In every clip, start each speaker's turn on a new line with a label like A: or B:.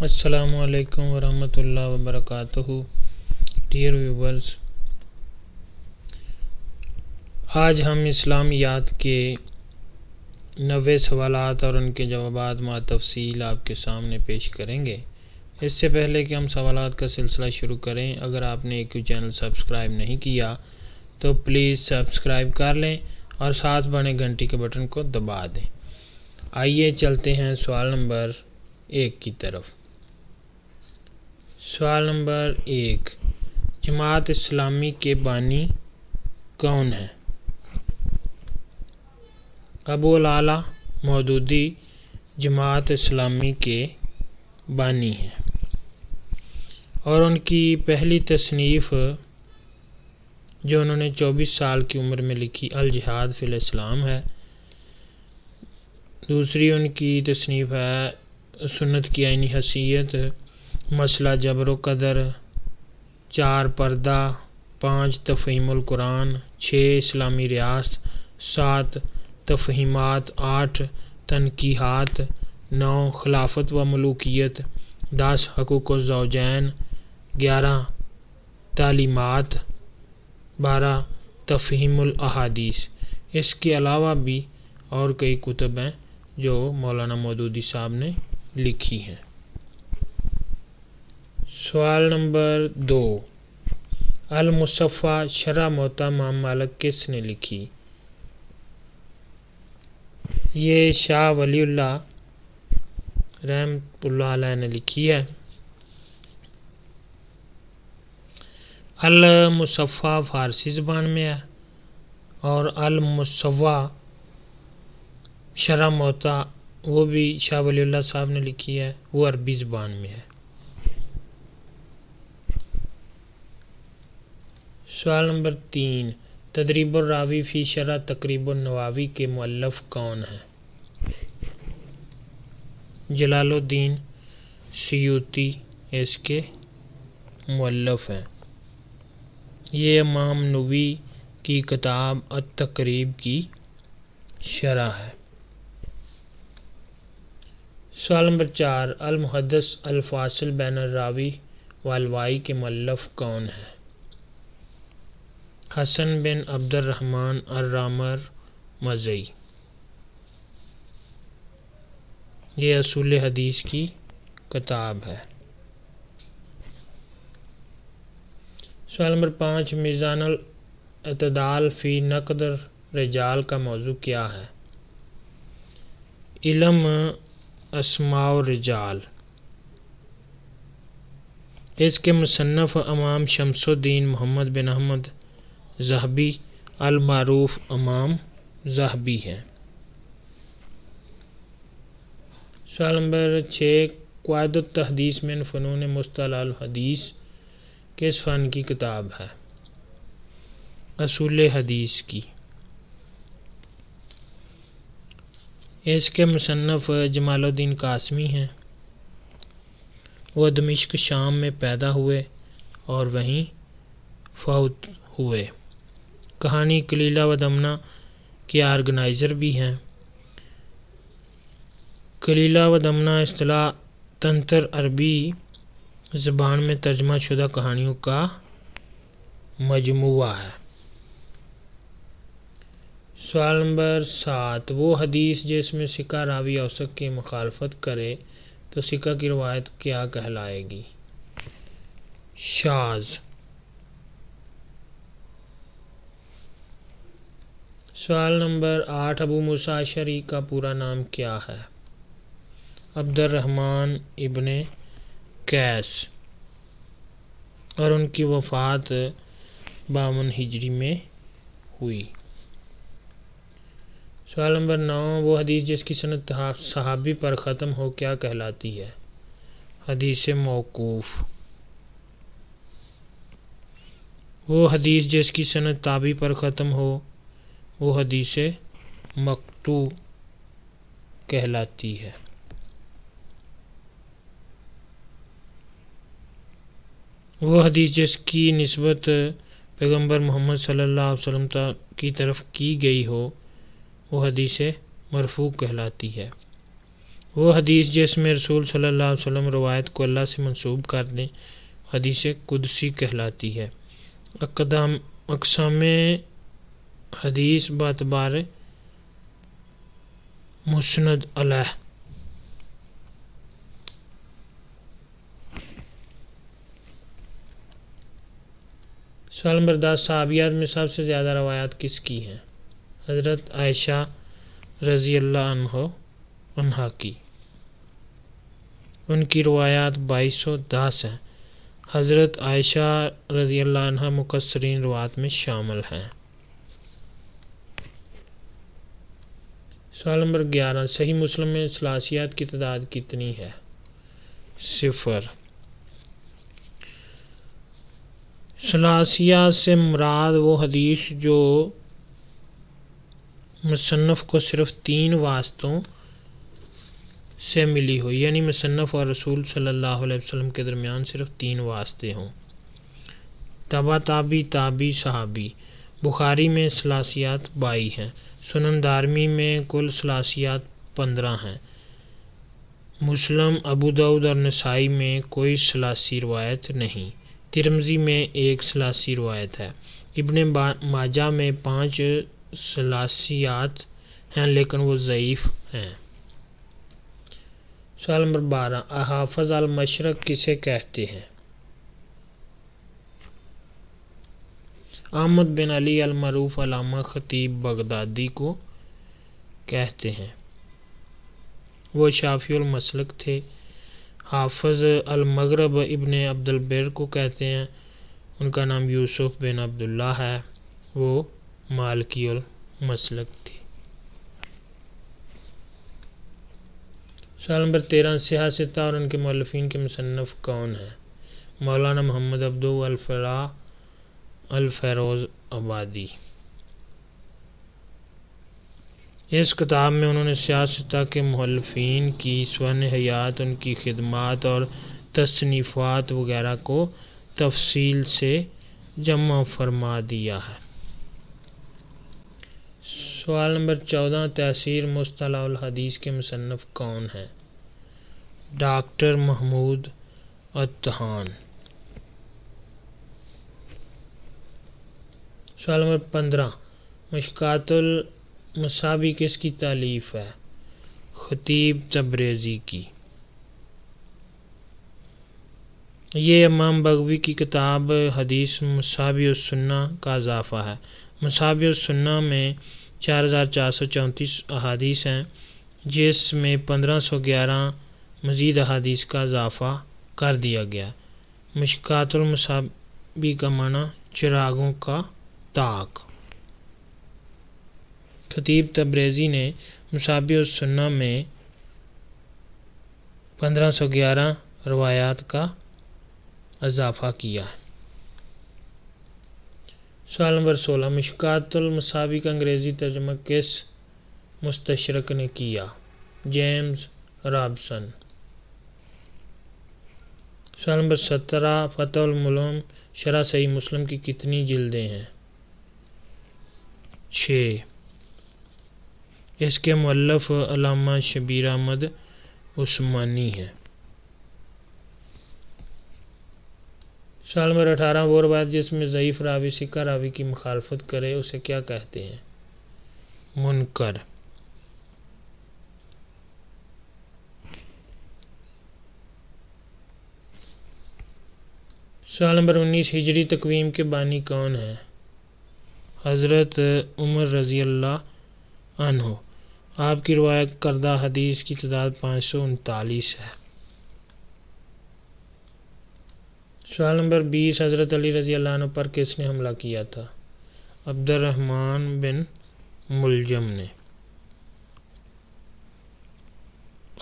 A: السلام علیکم ورحمۃ اللہ وبرکاتہ۔ ڈیئر ویورز، آج ہم اسلامیات کے 90 سوالات اور ان کے جوابات مع تفصیل آپ کے سامنے پیش کریں گے۔ اس سے پہلے کہ ہم سوالات کا سلسلہ شروع کریں، اگر آپ نے ایک چینل سبسکرائب نہیں کیا تو پلیز سبسکرائب کر لیں اور ساتھ بنے گھنٹی کے بٹن کو دبا دیں۔ آئیے چلتے ہیں سوال نمبر 1 کی طرف۔ سوال نمبر 1، جماعت اسلامی کے بانی کون ہیں؟ ابو العلا مودودی جماعت اسلامی کے بانی ہیں، اور ان کی پہلی تصنیف جو انہوں نے 24 سال کی عمر میں لکھی الجہاد فی الاسلام ہے۔ دوسری ان کی تصنیف ہے سنت کی عینی حیثیت، مسئلہ جبر و قدر، 4 پردہ، 5 تفہیم القرآن، 6 اسلامی ریاست، 7 تفہیمات، 8 تنقیحات، 9 خلافت و ملوکیت، 10 حقوق الزوجین، 11 تعلیمات، 12 تفہیم الاحادیث۔ اس کے علاوہ بھی اور کئی کتب ہیں جو مولانا مودودی صاحب نے لکھی ہیں۔ سوال نمبر 2، المصفا شرح موطا امام مالک کس نے لکھی؟ یہ شاہ ولی اللہ رحمۃ اللہ علیہ نے لکھی ہے۔ المصفا فارسی زبان میں ہے، اور المصفا شرح موطا وہ بھی شاہ ولی اللہ صاحب نے لکھی ہے، وہ عربی زبان میں ہے۔ سوال نمبر 3، تدریب الراوی فی شرح تقریب النووی کے مؤلف کون ہیں؟ جلال الدین سیوطی اس کے مؤلف ہیں۔ یہ امام نووی کی کتاب التقریب کی شرح ہے۔ سوال نمبر 4، المحدث الفاصل بین الراوی والوائی کے مؤلف کون ہیں؟ حسن بن عبد الرحمن الرامر مزئی۔ یہ اصول حدیث کی کتاب ہے۔ سوال نمبر 5، میزان الاعتدال فی نقد الرجال کا موضوع کیا ہے؟ علم اسماء الرجال۔ اس کے مصنف امام شمس الدین محمد بن احمد ذہبی المعروف امام ذہبی ہیں۔ سوال نمبر 6، قواعد التحدیث من فنون مصطلح الحدیث کس فن کی کتاب ہے؟ اصول حدیث کی۔ اس کے مصنف جمال الدین قاسمی ہیں۔ وہ دمشق شام میں پیدا ہوئے اور وہیں فوت ہوئے۔ کہانی کلیلہ و دمنہ کے آرگنائزر بھی ہیں۔ کلیلہ و دمنہ اصطلاح تنتر عربی زبان میں ترجمہ شدہ کہانیوں کا مجموعہ ہے۔ سوال نمبر 7، وہ حدیث جس میں ثقہ راوی اوثق کی مخالفت کرے تو ثقہ کی روایت کیا کہلائے گی؟ شاذ۔ سوال نمبر 8، ابو موسیٰ اشعری کا پورا نام کیا ہے؟ عبد الرحمن ابن قیس، اور ان کی وفات 52 ہجری میں ہوئی۔ سوال نمبر 9، وہ حدیث جس کی سند صحابی پر ختم ہو کیا کہلاتی ہے؟ حدیث موقوف۔ وہ حدیث جس کی سند تابعی پر ختم ہو وہ حدیث مقطوع کہلاتی ہے۔ وہ حدیث جس کی نسبت پیغمبر محمد صلی اللہ علیہ وسلم کی طرف کی گئی ہو وہ حدیث مرفوع کہلاتی ہے۔ وہ حدیث جس میں رسول صلی اللہ علیہ وسلم روایت کو اللہ سے منسوب کر دیں حدیث قدسی کہلاتی ہے۔ اقسام حدیث بعتبار مسند علیہ۔ سوال نمبر 10، صحابیات میں سب سے زیادہ روایات کس کی ہیں؟ حضرت عائشہ رضی اللہ عنہا کی، ان کی روایات 2210 ہیں۔ حضرت عائشہ رضی اللہ عنہا مکثرین روایات میں شامل ہیں۔ سوال نمبر 11، صحیح مسلم میں ثلاثیات کی تعداد کتنی ہے؟ 0۔ ثلاثیات سے مراد وہ حدیث جو مصنف کو صرف 3 واسطوں سے ملی ہو، یعنی مصنف اور رسول صلی اللہ علیہ وسلم کے درمیان صرف 3 واسطے ہوں۔ تبع تابعی، تابعی، صحابی۔ بخاری میں ثلاثیات 22 ہیں۔ سنن دارمی میں کل ثلاثیات 15 ہیں۔ مسلم، ابو داؤد اور نسائی میں کوئی ثلاثی روایت نہیں۔ ترمذی میں 1 ثلاثی روایت ہے۔ ابن ماجہ میں 5 ثلاثیات ہیں لیکن وہ ضعیف ہیں۔ سوال نمبر 12، حافظ المشرق کسے کہتے ہیں؟ احمد بن علی المعروف علامہ خطیب بغدادی کو کہتے ہیں۔ وہ شافعی المسلک تھے۔ حافظ المغرب ابن عبد البر کو کہتے ہیں، ان کا نام یوسف بن عبداللہ ہے، وہ مالکی المسلک تھے۔ سوال نمبر 13، سیاہ ستہ اور ان کے مؤلفین کے مصنف کون ہیں؟ مولانا محمد عبدو الفیروز آبادی۔ اس کتاب میں انہوں نے سیاہ ستہ کے مؤلفین کی سوانح حیات، ان کی خدمات اور تصنیفات وغیرہ کو تفصیل سے جمع فرما دیا ہے۔ سوال نمبر 14، تحصیل مصطلح الحدیث کے مصنف کون ہیں؟ ڈاکٹر محمود عطہان۔ سوال نمبر 15، مشکوٰۃ المصابیح کس کی تالیف ہے؟ خطیب تبریزی کی۔ یہ امام بغوی کی کتاب حدیث مصابیح السنہ کا اضافہ ہے۔ مصابیح السنہ میں 4434 احادیث ہیں، جس میں 1511 مزید احادیث کا اضافہ کر دیا گیا۔ مشکوٰۃ المصابیح کا معنی چراغوں کا طاق۔ خطیب تبریزی نے مصابیح السنہ میں 1511 روایات کا اضافہ کیا ہے۔ سوال نمبر 16، مشکوٰۃ المصابیح کا انگریزی ترجمہ کس مستشرق نے کیا؟ James Raphson. سوال نمبر 17، فتح الملوم شرح صحیح مسلم کی کتنی جلدیں ہیں؟ 6۔ اس کے مؤلف علامہ شبیر احمد عثمانی ہیں۔ سوال نمبر 18، وہ روایت جس میں ضعیف راوی ثقہ راوی کی مخالفت کرے اسے کیا کہتے ہیں؟ منکر۔ سوال نمبر 19، ہجری تقویم کے بانی کون ہیں؟ حضرت عمر رضی اللہ عنہ۔ آپ کی روایت کردہ حدیث کی تعداد 539 ہے۔ سوال نمبر 20، حضرت علی رضی اللہ عنہ پر کس نے حملہ کیا تھا؟ عبد الرحمن بن ملجم نے۔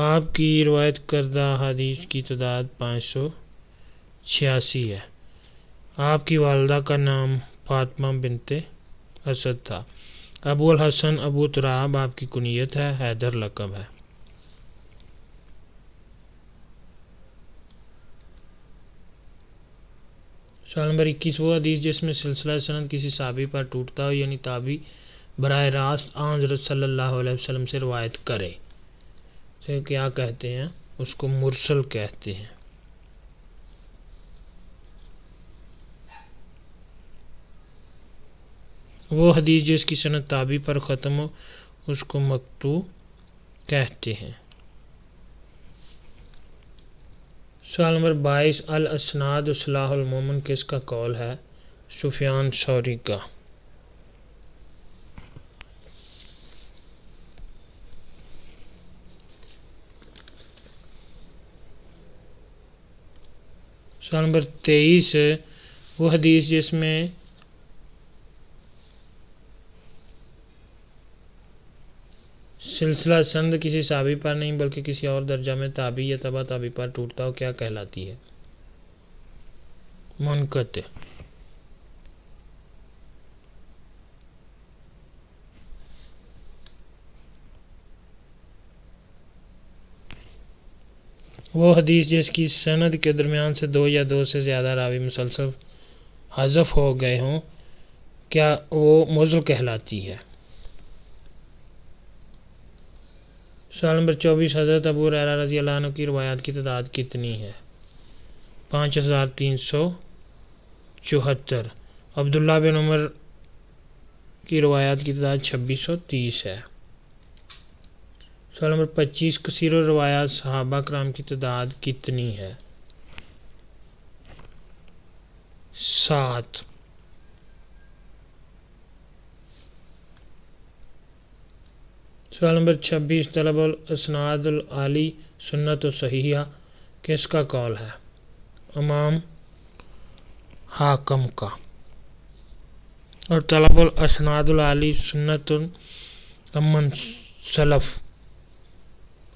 A: آپ کی روایت کردہ حدیث کی تعداد 586 ہے۔ آپ کی والدہ کا نام فاطمہ بنت اسد تھا۔ ابو الحسن ابو تراب آپ کی کنیت ہے، حیدر لقب ہے۔ سوال نمبر 21، وہ حدیث جس میں سلسلہ سند کسی صحابی پر ٹوٹتا ہو یعنی تابعی براہ راست آن حضرت صلی اللہ علیہ وسلم سے روایت کرے۔ سے کیا کہتے ہیں؟ اس کو مرسل کہتے ہیں۔ وہ حدیث جس کی سند تابعی پر ختم ہو اس کو مقطوع کہتے ہیں۔ سوال نمبر 22، الاسناد سلاح المومن کس کا قول ہے؟ سفیان ثوری کا۔ سوال نمبر 23، وہ حدیث جس میں سلسلہ سند کسی صحابی پر نہیں بلکہ کسی اور درجہ میں تابعی یا تبع تابعی پر ٹوٹتا ہو کیا کہلاتی ہے؟ منقطع۔ وہ حدیث جس کی سند کے درمیان سے دو یا دو سے زیادہ راوی مسلسل حذف ہو گئے ہوں کیا وہ معضل کہلاتی ہے؟ سوال نمبر 24، حضرت ابو ہریرہ رضی اللہ عنہ کی روایات کی تعداد کتنی ہے؟ 5374۔ عبداللہ بن عمر کی روایات کی تعداد 2630 ہے۔ سوال نمبر 25، کثیر الروایات صحابہ کرام کی تعداد کتنی ہے؟ 7۔ سوال نمبر 26، طلب الاسناد العالی سنت و صحیحہ کس کا قول ہے؟ امام حاکم کا۔ اور طلب الاسناد العالی سنت امن سلف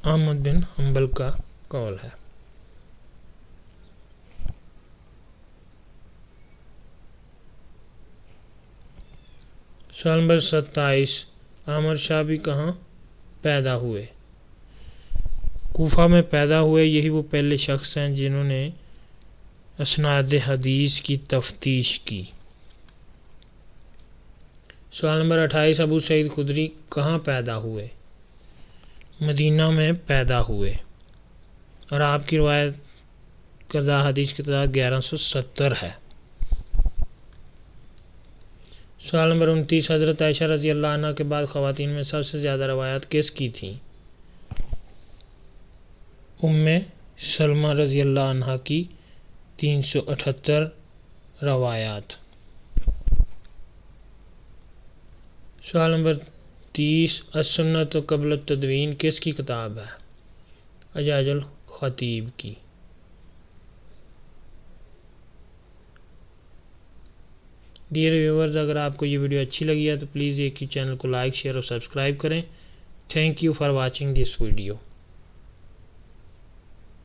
A: احمد بن حنبل کا قول ہے۔ سوال نمبر 27، عامر شاہ بھی کہاں پیدا ہوئے؟ کوفہ میں پیدا ہوئے۔ یہی وہ پہلے شخص ہیں جنہوں نے اسناد حدیث کی تفتیش کی۔ سوال نمبر 28، ابو سعید خدری کہاں پیدا ہوئے؟ مدینہ میں پیدا ہوئے اور آپ کی روایت کردہ حدیث کی تعداد 1170 ہے۔ سوال نمبر 29، حضرت عائشہ رضی اللہ عنہ کے بعد خواتین میں سب سے زیادہ روایات کس کی تھیں؟ ام سلمہ رضی اللہ عنہ کی 378 روایات۔ سوال نمبر 30، السنۃ قبل التدوین کس کی کتاب ہے؟ اجاج الخطیب کی۔ ڈیئر ویورز، اگر آپ کو یہ ویڈیو اچھی لگی ہے تو پلیز ایک ہی چینل کو لائک، شیئر اور سبسکرائب کریں۔ Thank you for watching this video.